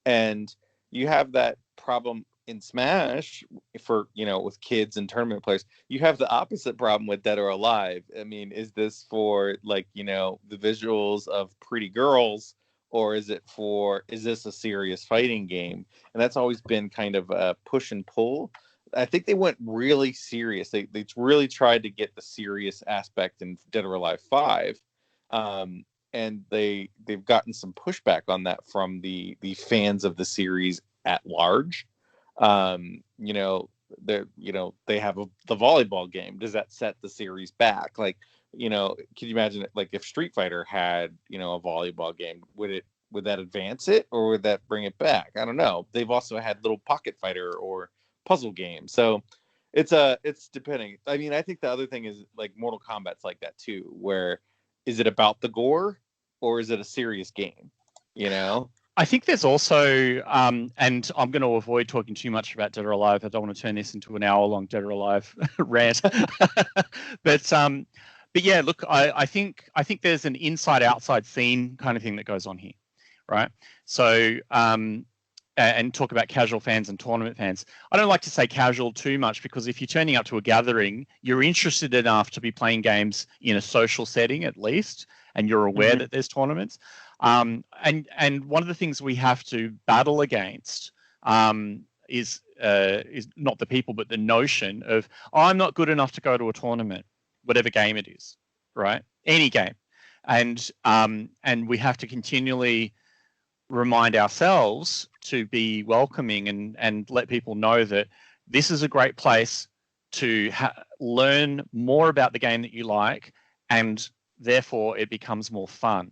and you have that problem in Smash for with kids and tournament players. You have the opposite problem with Dead or Alive. I mean, is this for like the visuals of pretty girls, or is this a serious fighting game? And that's always been kind of a push and pull. I think they went really serious. They really tried to get the serious aspect in Dead or Alive 5. And they've gotten some pushback on that from the fans of the series at large. They have the volleyball game. Does that set the series back? Like, can you imagine it, like if Street Fighter had, a volleyball game, would that advance it or would that bring it back? I don't know. They've also had little pocket fighter or puzzle games. So it's depending. I mean, I think the other thing is like Mortal Kombat's like that too, where is it about the gore or is it a serious game? I think there's also, and I'm going to avoid talking too much about Dead or Alive. I don't want to turn this into an hour-long Dead or Alive rant. But yeah, look, I think there's an inside-outside scene kind of thing that goes on here, right? So, and talk about casual fans and tournament fans. I don't like to say casual too much because if you're turning up to a gathering, you're interested enough to be playing games in a social setting at least, and you're aware that there's tournaments. And one of the things we have to battle against is not the people, but the notion of, oh, I'm not good enough to go to a tournament, whatever game it is, right? Any game. And we have to continually remind ourselves to be welcoming and let people know that this is a great place to learn more about the game that you like, and therefore it becomes more fun.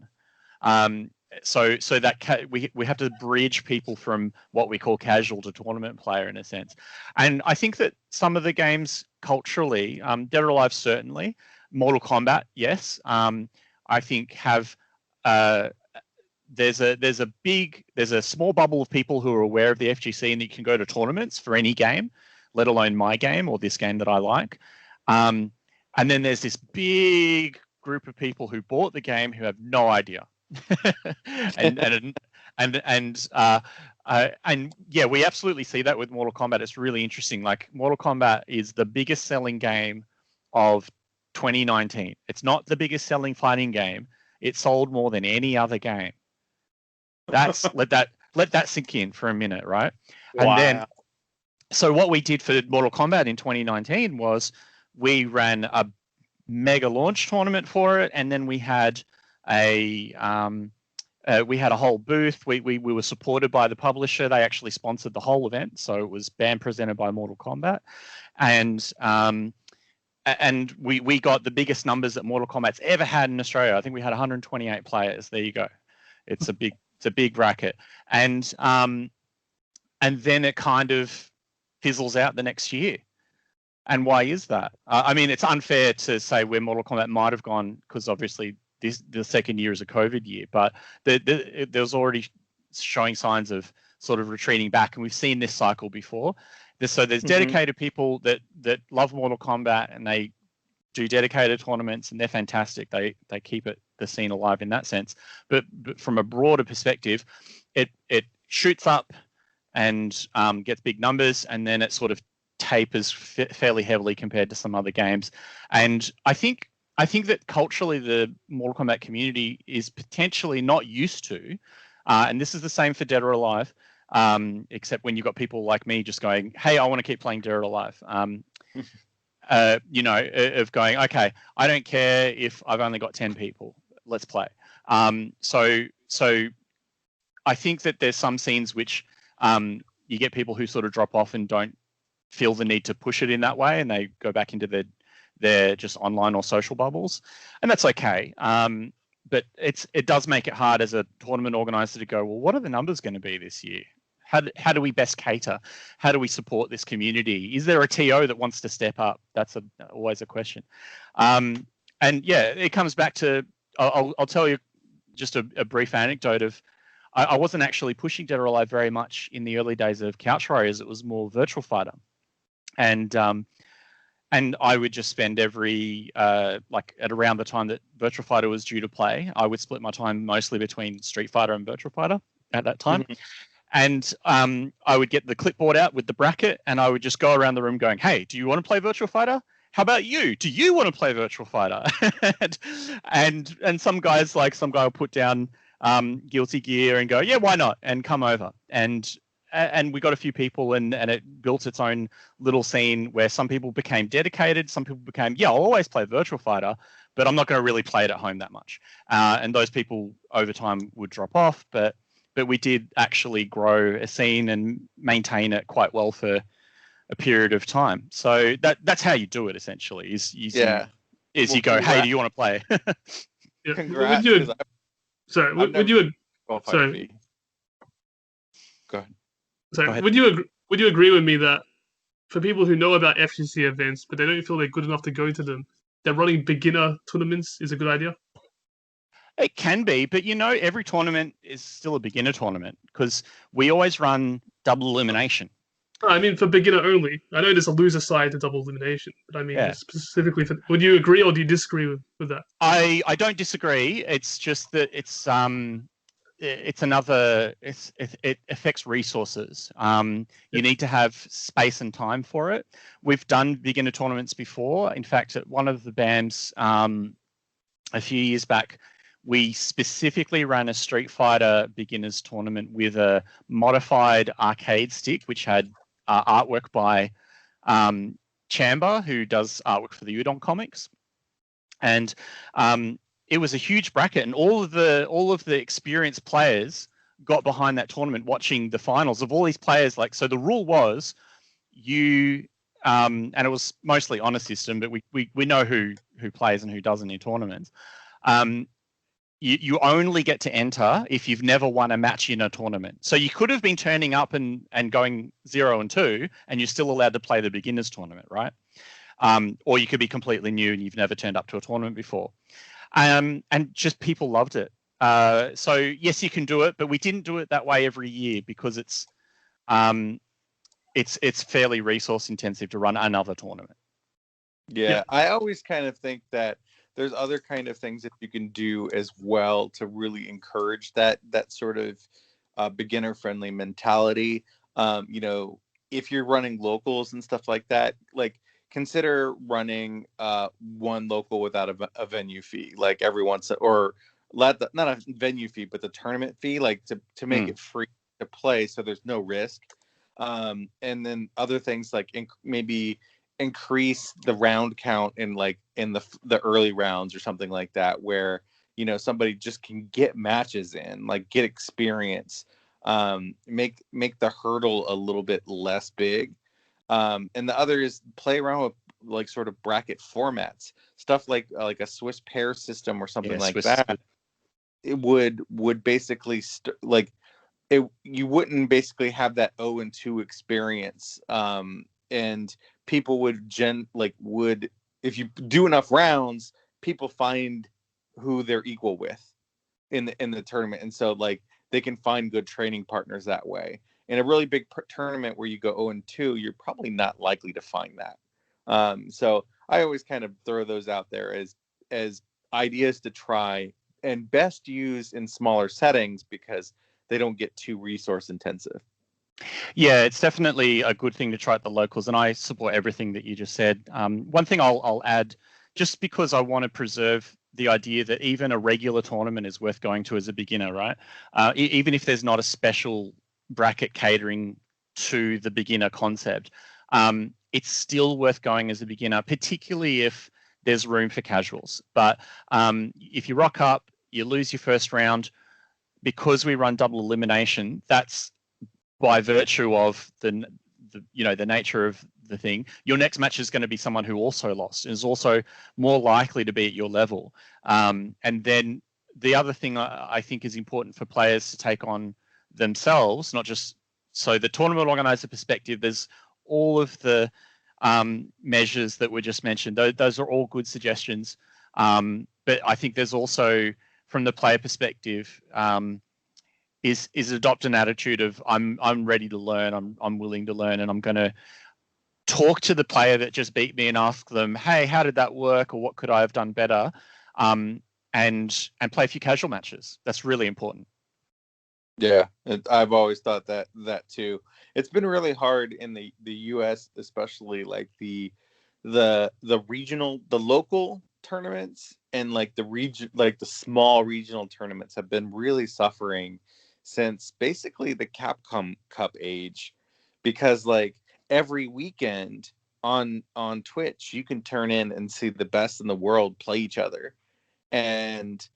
So that we have to bridge people from what we call casual to tournament player in a sense. And I think that some of the games culturally, Dead or Alive certainly, Mortal Kombat, yes, I think have there's a small bubble of people who are aware of the FGC and you can go to tournaments for any game, let alone my game or this game that I like. And then there's this big group of people who bought the game who have no idea. and yeah, we absolutely see that with Mortal Kombat. It's really interesting. Like, Mortal Kombat is the biggest selling game of 2019. It's not the biggest selling fighting game. It sold more than any other game. That's let that sink in for a minute, right? Wow. And then, so what we did for Mortal Kombat in 2019 was we ran a mega launch tournament for it, and then we had a whole booth. We were supported by the publisher. They actually sponsored the whole event, so it was band presented by Mortal Kombat, and we got the biggest numbers that Mortal Kombat's ever had in Australia. I think we had 128 players. There you go. It's a big bracket, and then it kind of fizzles out the next year. And why is that? I mean, it's unfair to say where Mortal Kombat might have gone, because obviously the second year is a COVID year, but there was already showing signs of sort of retreating back, and we've seen this cycle before. So there's dedicated people that love Mortal Kombat, and they do dedicated tournaments, and they're fantastic. They keep the scene alive in that sense. But from a broader perspective, it shoots up and gets big numbers, and then it sort of tapers fairly heavily compared to some other games. And I think that culturally the Mortal Kombat community is potentially not used to, and this is the same for Dead or Alive, except when you've got people like me just going, hey, I want to keep playing Dead or Alive. Of going, okay, I don't care if I've only got 10 people, let's play. So I think that there's some scenes which you get people who sort of drop off and don't feel the need to push it in that way, and they go back into their just online or social bubbles, and that's okay. But it does make it hard as a tournament organizer to go, well, what are the numbers going to be this year? How do we best cater? How do we support this community? Is there a TO that wants to step up? That's always a question. And yeah, it comes back to, I'll tell you just a brief anecdote of, I wasn't actually pushing Dead or Alive very much in the early days of Couch Warriors. It was more Virtual Fighter. And I would just spend every, like at around the time that Virtual Fighter was due to play, I would split my time mostly between Street Fighter and Virtual Fighter at that time. And I would get the clipboard out with the bracket, and I would just go around the room going, hey, do you want to play Virtual Fighter? How about you? Do you want to play Virtual Fighter? and some guy will put down Guilty Gear and go, yeah, why not? And come over. And we got a few people, and it built its own little scene where some people became dedicated. Some people became, yeah, I'll always play Virtual Fighter, but I'm not going to really play it at home that much. And those people over time would drop off, but we did actually grow a scene and maintain it quite well for a period of time. So that's how you do it, essentially, you go, hey, do you want to play? Yeah. Congrats. Would you agree with me that for people who know about FGC events but they don't feel they're good enough to go to them, that running beginner tournaments is a good idea? It can be, but every tournament is still a beginner tournament because we always run double elimination. I mean, for beginner only. I know there's a loser side to double elimination, but I mean specifically for. Would you agree or do you disagree with that? I don't disagree. It's just that it affects resources. You need to have space and time for it. We've done beginner tournaments before. In fact, at one of the BAMs a few years back, we specifically ran a Street Fighter beginners tournament with a modified arcade stick, which had artwork by Chamba, who does artwork for the Udon comics. And it was a huge bracket, and all of the experienced players got behind that tournament watching the finals of all these players. So the rule was and it was mostly honor system, but we know who plays and who doesn't in tournaments. You only get to enter if you've never won a match in a tournament. So you could have been turning up and going 0-2, and you're still allowed to play the beginners tournament, right? Or you could be completely new and you've never turned up to a tournament before. And just people loved it. So yes, you can do it, but we didn't do it that way every year because it's fairly resource intensive to run another tournament. Yeah, I always kind of think that there's other kind of things that you can do as well to really encourage that sort of beginner friendly mentality. If you're running locals and stuff like that, like consider running one local without a venue fee, like every once, or not a venue fee, but the tournament fee, like to make it free to play, so there's no risk. And then other things like maybe increase the round count in the early rounds or something like that, where somebody just can get matches in, like get experience, make the hurdle a little bit less big. And the other is play around with like sort of bracket formats, stuff like a Swiss pair system or something like that. It would basically you wouldn't basically have that 0-2 experience, and people would if you do enough rounds, people find who they're equal with in the tournament, and so like they can find good training partners that way. In a really big tournament where you go 0-2, you're probably not likely to find that. So I always kind of throw those out there as ideas to try and best use in smaller settings because they don't get too resource intensive. Yeah, it's definitely a good thing to try at the locals, and I support everything that you just said. One thing I'll add, just because I want to preserve the idea that even a regular tournament is worth going to as a beginner, right? Even if there's not a special bracket catering to the beginner concept, it's still worth going as a beginner, particularly if there's room for casuals. But if you rock up, you lose your first round, because we run double elimination, that's by virtue of the nature of the thing, your next match is going to be someone who also lost and is also more likely to be at your level. And then the other thing I think is important for players to take on themselves, not just so the tournament organizer perspective, there's all of the measures that were just mentioned. Those are all good suggestions. But I think there's also, from the player perspective, is adopt an attitude of I'm ready to learn, I'm willing to learn, and I'm going to talk to the player that just beat me and ask them, hey, how did that work, or what could I have done better, and play a few casual matches. That's really important. Yeah, I've always thought that too. It's been really hard in the US, especially like the regional, the local tournaments, and like the small regional tournaments have been really suffering since basically the Capcom Cup age, because like every weekend on Twitch you can turn in and see the best in the world play each other, and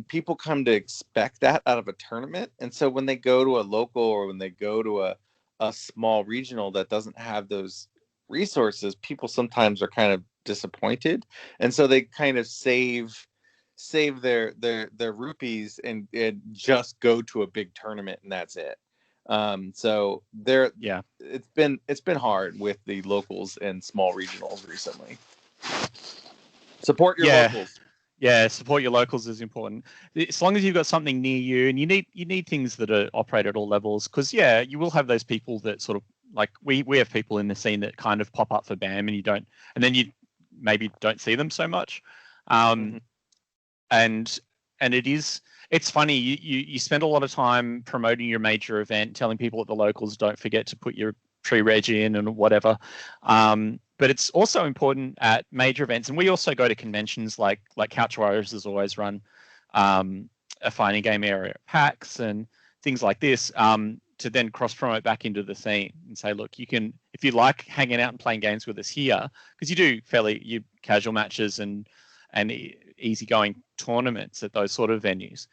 people come to expect that out of a tournament. And so when they go to a local, or when they go to a small regional that doesn't have those resources, people sometimes are kind of disappointed. And so they kind of save their rupees and just go to a big tournament, and that's it. So it's been hard with the locals and small regionals recently. Support your locals. Yeah, support your locals is important. As long as you've got something near you, and you need things that are operate at all levels, because you will have those people that sort of like we have people in the scene that kind of pop up for BAM, and then you maybe don't see them so much. And it's funny, you spend a lot of time promoting your major event, telling people at the locals don't forget to put your pre-reg in and whatever. But it's also important at major events, and we also go to conventions like Couch Warriors has always run a fighting game area at PAX and things like this, to then cross promote back into the scene and say, look, you can, if you like hanging out and playing games with us here, because you do you casual matches and easygoing tournaments at those sort of venues,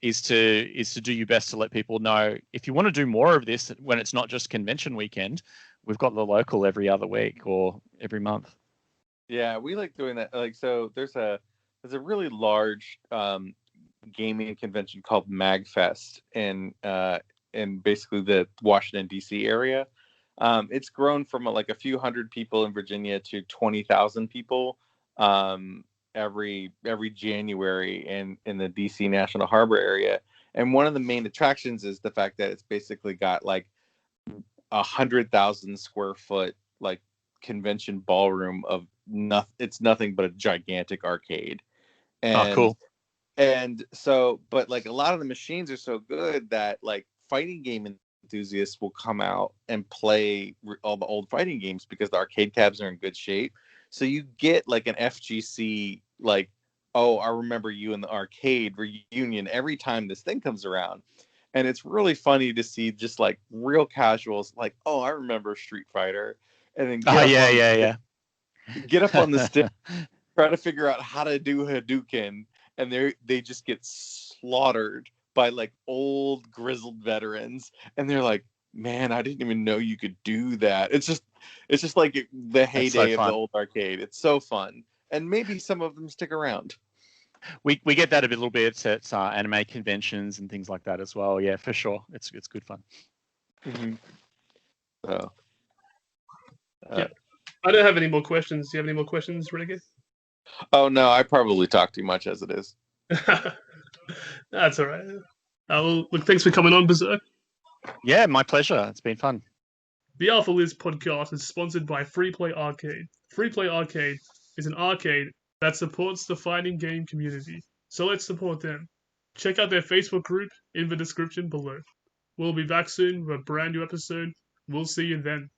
is to do your best to let people know, if you want to do more of this when it's not just convention weekend, we've got the local every other week or every month. Yeah, we like doing that. Like, so there's a really large gaming convention called MagFest in basically the Washington D.C. area. It's grown from like a few hundred people in Virginia to 20,000 people, and every January in the DC National Harbor area. And one of the main attractions is the fact that it's basically got like 100,000 square foot like convention ballroom of nothing. It's nothing but a gigantic arcade. Oh, And cool. and so, but like a lot of the machines are so good that like fighting game enthusiasts will come out and play all the old fighting games because the arcade cabs are in good shape. So you get like an FGC, like, oh, I remember you in the arcade reunion every time this thing comes around. And it's really funny to see just like real casuals, like, oh, I remember Street Fighter. And then Oh, yeah. get up on the stick, try to figure out how to do Hadouken, and they just get slaughtered by like old grizzled veterans, and they're like, man, I didn't even know you could do that. It's just like the That's so heyday of the fun. old arcade. It's so fun, and maybe some of them stick around. We get that a little bit at anime conventions and things like that as well. Yeah, for sure. It's good fun. Mm-hmm. So Yeah. I don't have any more questions. Do you have any more questions, Renegade? oh no, I probably talk too much as it is. That's all right. Well, look, thanks for coming on, Berserk. Yeah, my pleasure. It's been fun. The Alpha Liz podcast is sponsored by Free Play Arcade. Free Play Arcade is an arcade that supports the fighting game community. So let's support them. Check out their Facebook group in the description below. We'll be back soon with a brand new episode. We'll see you then.